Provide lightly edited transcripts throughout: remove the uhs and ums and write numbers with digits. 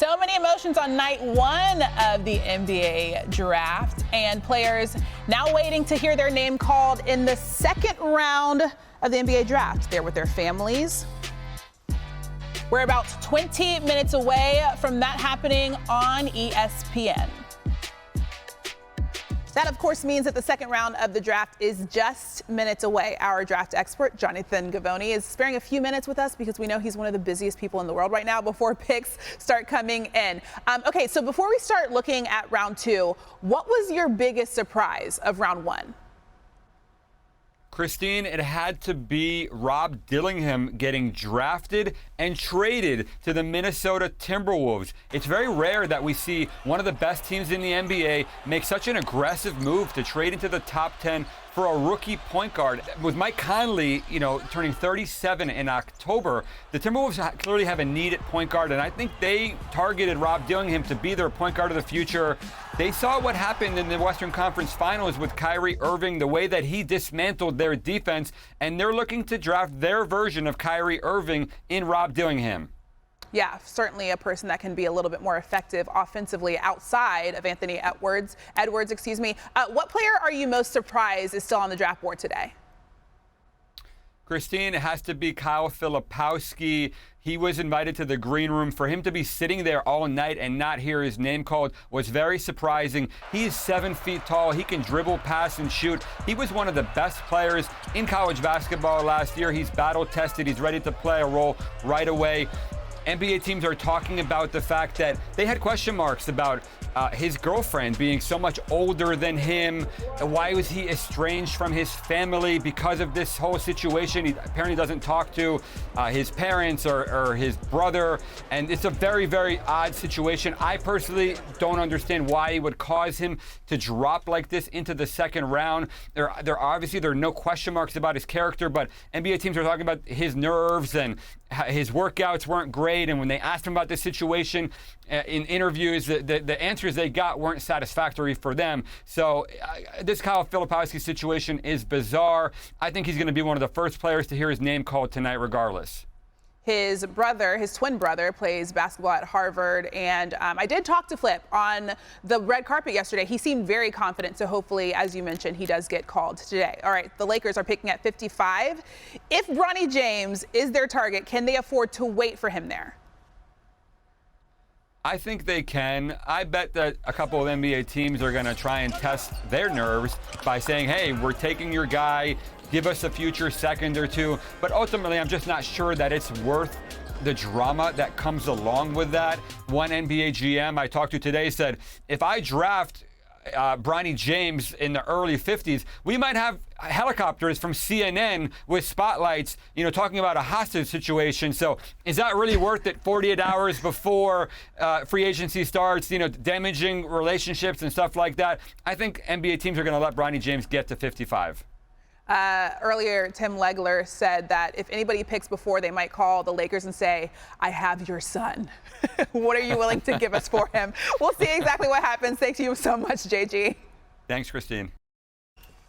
So many emotions on night one of the NBA draft, and players now waiting to hear their name called in the second round of the NBA draft. They're with their families. We're about 20 minutes away from that happening on ESPN. That, of course, means that the second round of the draft is just minutes away. Our draft expert, Jonathan Givony, is sparing a few minutes with us because we know he's one of the busiest people in the world right now before picks start coming in. Okay, so before we start looking at round two, what was your biggest surprise of round one? Christine, it had to be Rob Dillingham getting drafted and traded to the Minnesota Timberwolves. It's very rare that we see one of the best teams in the NBA make such an aggressive move to trade into the top 10 for a rookie point guard. With Mike Conley, turning 37 in October, the Timberwolves clearly have a need at point guard, and I think they targeted Rob Dillingham to be their point guard of the future. They saw what happened in the Western Conference Finals with Kyrie Irving, the way that he dismantled their defense, and they're looking to draft their version of Kyrie Irving in Rob Dillingham. Yeah, certainly a person that can be a little bit more effective offensively outside of Anthony Edwards. What player are you most surprised is still on the draft board today? Christine, it has to be Kyle Filipowski. He was invited to the green room. For him to be sitting there all night and not hear his name called was very surprising. He's 7 feet tall. He can dribble, pass, and shoot. He was one of the best players in college basketball last year. He's battle tested. He's ready to play a role right away. NBA teams are talking about the fact that they had question marks about his girlfriend being so much older than him. Why was he estranged from his family because of this whole situation? He apparently doesn't talk to his parents or his brother, and it's a very, very odd situation. I personally don't understand why it would cause him to drop like this into the second round. There are no question marks about his character, but NBA teams are talking about his nerves and his workouts weren't great, and when they asked him about the situation in interviews, the answers they got weren't satisfactory for them. So this Kyle Filipowski situation is bizarre. I think he's going to be one of the first players to hear his name called tonight regardless. His twin brother, plays basketball at Harvard, and I did talk to Flip on the red carpet yesterday. He seemed very confident, so hopefully, as you mentioned, he does get called today. All right, the Lakers are picking at 55. If Bronny James is their target, can they afford to wait for him there? I think they can. I bet that a couple of NBA teams are going to try and test their nerves by saying, hey, we're taking your guy, give us a future second or two. But ultimately, I'm just not sure that it's worth the drama that comes along with that. One NBA GM I talked to today said, if I draft Bronny James in the early 50s, we might have helicopters from CNN with spotlights, talking about a hostage situation. So is that really worth it 48 hours before free agency starts, damaging relationships and stuff like that? I think NBA teams are going to let Bronny James get to 55. Earlier, Tim Legler said that if anybody picks before, they might call the Lakers and say, I have your son. What are you willing to give us for him? We'll see exactly what happens. Thank you so much, JG. Thanks, Christine.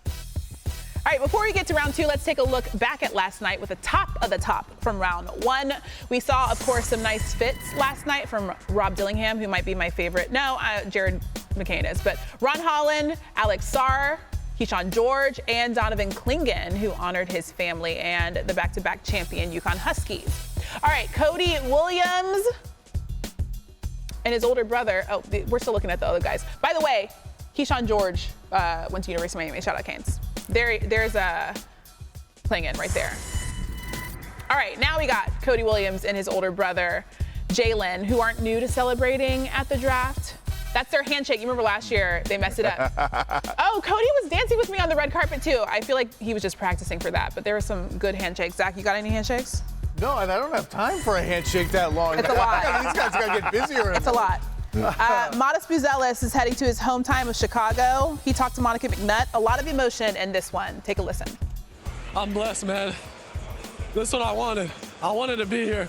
All right, before we get to round two, let's take a look back at last night with the top of the top from round one. We saw, of course, some nice fits last night from Rob Dillingham, who might be my favorite. No, Jared McCain is, but Ron Holland, Alex Sarr, Keyshawn George, and Donovan Clingan, who honored his family and the back-to-back champion UConn Huskies. All right, Cody Williams and his older brother. Oh, we're still looking at the other guys. By the way, Keyshawn George went to University of Miami. Shout out Canes. There's Clingan right there. All right, now we got Cody Williams and his older brother, Jalen, who aren't new to celebrating at the draft. That's their handshake. You remember last year, they messed it up. Oh, Cody was dancing with me on the red carpet, too. I feel like he was just practicing for that, but there were some good handshakes. Zach, you got any handshakes? No, and I don't have time for a handshake that long. It's a lot. These guys got to get busier. It's a lot. Modest Buzelis is heading to his hometown of Chicago. He talked to Monica McNutt. A lot of emotion in this one. Take a listen. I'm blessed, man. This is what I wanted. I wanted to be here.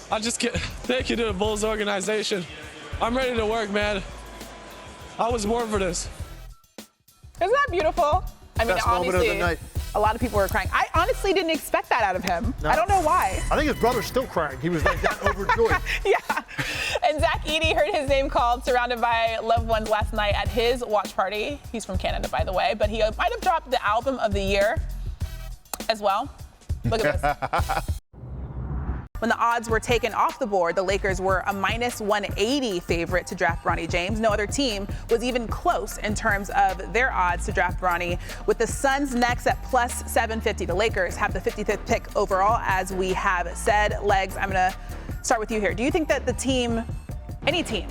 I just can't. Thank you to the Bulls organization. I'm ready to work, man. I was born for this. Isn't that beautiful? I mean, Best moment of the night. A lot of people were crying. I honestly didn't expect that out of him. No. I don't know why. I think his brother's still crying. He was like that overjoyed. Yeah. And Zach Edey heard his name called, surrounded by loved ones last night at his watch party. He's from Canada, by the way, but he might have dropped the album of the year as well. Look at this. When the odds were taken off the board, the Lakers were a -180 favorite to draft Bronny James. No other team was even close in terms of their odds to draft Bronny, with the Suns next at +750. The Lakers have the 55th pick overall, as we have said. Legs, I'm going to start with you here. Do you think that the team, any team,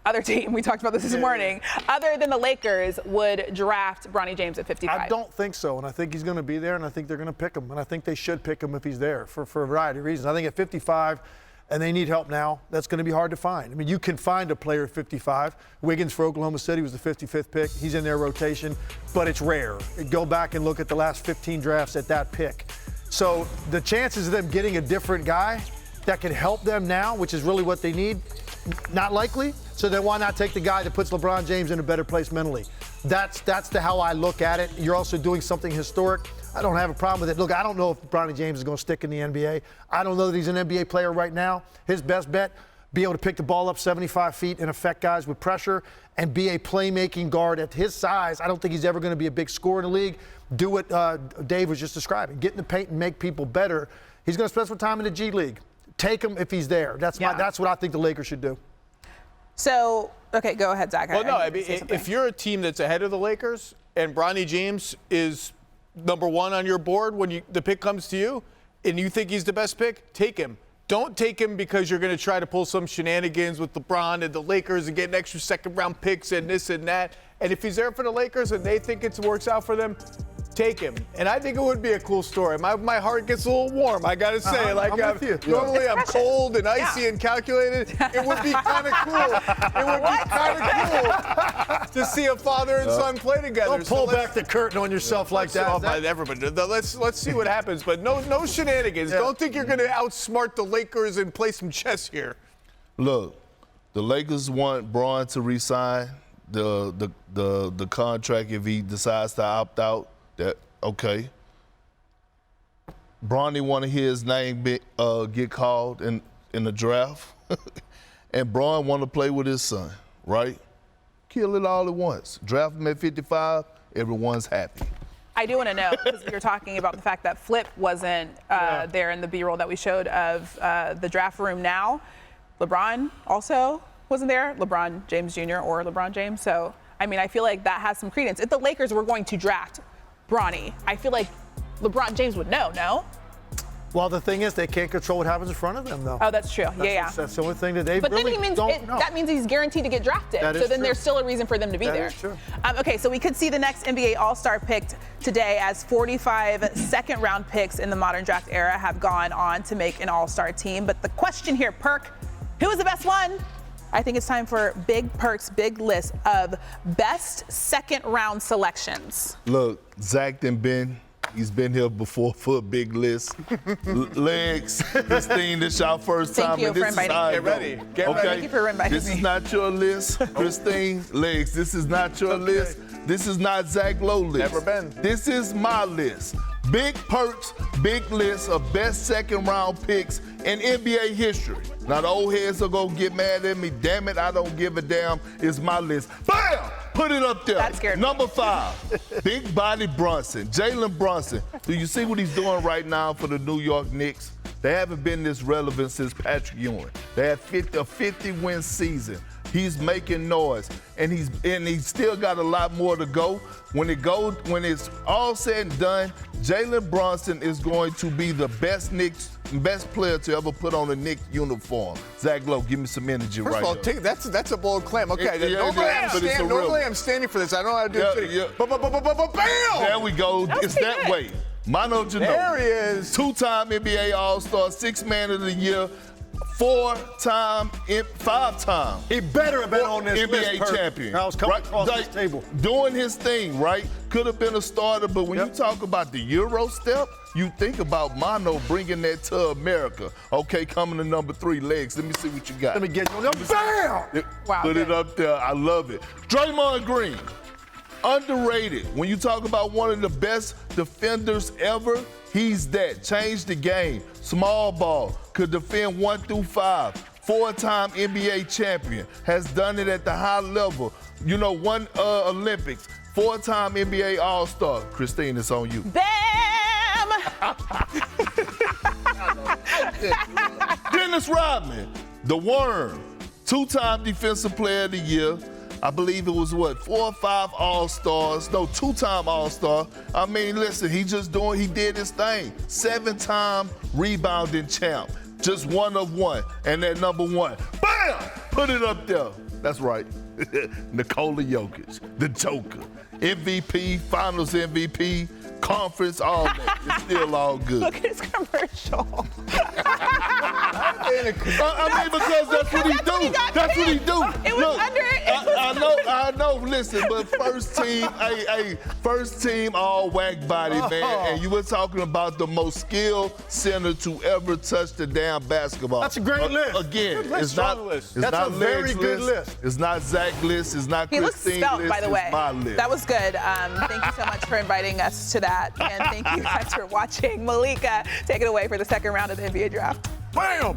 other team, we talked about this morning, other than the Lakers, would draft Bronny James at 55? I don't think so, and I think he's going to be there, and I think they're going to pick him, and I think they should pick him if he's there for a variety of reasons. I think at 55, and they need help now, that's going to be hard to find. I mean, you can find a player at 55. Wiggins for Oklahoma City was the 55th pick. He's in their rotation, but it's rare. Go back and look at the last 15 drafts at that pick. So the chances of them getting a different guy that can help them now, which is really what they need, not likely. So then why not take the guy that puts LeBron James in a better place mentally? That's how I look at it. You're also doing something historic. I don't have a problem with it. Look, I don't know if Bronny James is going to stick in the NBA. I don't know that he's an NBA player right now. His best bet, be able to pick the ball up 75 feet and affect guys with pressure and be a playmaking guard at his size. I don't think he's ever going to be a big scorer in the league. Do what Dave was just describing. Get in the paint and make people better. He's going to spend some time in the G League. Take him if he's there. That's what I think the Lakers should do. So, okay, go ahead, Zach. Well, no, I mean, if you're a team that's ahead of the Lakers and Bronny James is number one on your board when the pick comes to you and you think he's the best pick, take him. Don't take him because you're going to try to pull some shenanigans with LeBron and the Lakers and get an extra second-round picks and this and that. And if he's there for the Lakers and they think it works out for them, take him. And I think it would be a cool story. My heart gets a little warm, I got to say. Normally I'm cold and icy and calculated. It would be kind of cool. It would be kind of cool to see a father and son play together. Don't pull back the curtain on yourself like that. Let's see what happens. But no shenanigans. Yeah. Don't think you're going to outsmart the Lakers and play some chess here. Look, the Lakers want Bron to re-sign the contract if he decides to opt out. That okay. Bronny want to hear his name get called in the draft, and Bron want to play with his son, right? Kill it all at once. Draft him at 55. Everyone's happy. I do want to know, because you're talking about the fact that Flip wasn't there in the B-roll that we showed of the draft room now. LeBron also wasn't there. LeBron James Jr. or LeBron James. So, I mean, I feel like that has some credence. If the Lakers were going to draft Bronny, I feel like LeBron James would know, no? Well, the thing is, they can't control what happens in front of them, though. Oh, that's true. That's the only thing that they but really then don't know. That means he's guaranteed to get drafted. That is so then true. There's still a reason for them to be there. That is true. Okay, so we could see the next NBA All-Star picked today, as 45 second-round picks in the modern draft era have gone on to make an All-Star team. But the question here, Perk, who is the best one? I think it's time for Big Perk's big list of best second-round selections. Look, Zach and Ben, he's been here before for a big list. Legs, Christine, this is your first time. Thank you for inviting me. Get ready. Get ready. Thank you for inviting me. This is not your list, Christine. Legs, this is not your list. This is not Zach Lowe list. Never been. This is my list. Big Perk's big list of best second-round picks in NBA history. Now, the old heads are going to get mad at me. Damn it, I don't give a damn. It's my list. Bam! Put it up there. That scared me. Number 5, Big Body Brunson, Jalen Brunson. Do you see what he's doing right now for the New York Knicks? They haven't been this relevant since Patrick Ewing. They had a 50-win season. He's making noise, and he's still got a lot more to go. When it's all said and done, Jalen Brunson is going to be the best player to ever put on a Knicks uniform. Zach Lowe, give me some energy right now. First of all, that's a bold claim. Okay, normally I'm standing for this. I don't know how to do it. Bam! There we go. It's that way. Mano Ginobili. There he is. 2-time NBA All-Star, 6th Man of the Year, 5-time. He better have been on this NBA list, champion. I was coming across this table. Doing his thing, right? Could have been a starter, but when you talk about the Euro step, you think about Mano bringing that to America. Okay, coming to number 3, Legs. Let me see what you got. Let me get you on. Bam! Put it up there. I love it. Draymond Green. Underrated. When you talk about one of the best defenders ever, he's that. Changed the game. Small ball. Could defend 1 through 5. 4-time NBA champion. Has done it at the high level. You know, won Olympics. 4-time NBA All-Star. Christine, it's on you. Bam! Dennis Rodman, the Worm. 2-time Defensive Player of the Year. I believe it was 4 or 5 All-Stars. No, 2-time All-Star. I mean, listen, he did his thing. 7-time rebounding champ. Just one of one. And that number 1, bam! Put it up there. That's right. Nikola Jokic, the Joker. MVP, Finals MVP, conference, all that. It's still all good. Look at his commercial. I mean, because that's what he do. That's what he do. It was Look, under it. I know. Listen, but first team all whack body, man. And you were talking about the most skilled center to ever touch the damn basketball. That's a great list. Again, Good list, it's not. strong list. It's That's not a very Leg's good list. It's not Zach list. It's not He looks Christine svelte, list. by the way. It's my list. That was good. Thank you so much for inviting us to that. And thank you guys for watching. Malika, take it away for the second round of the NBA draft. Bam!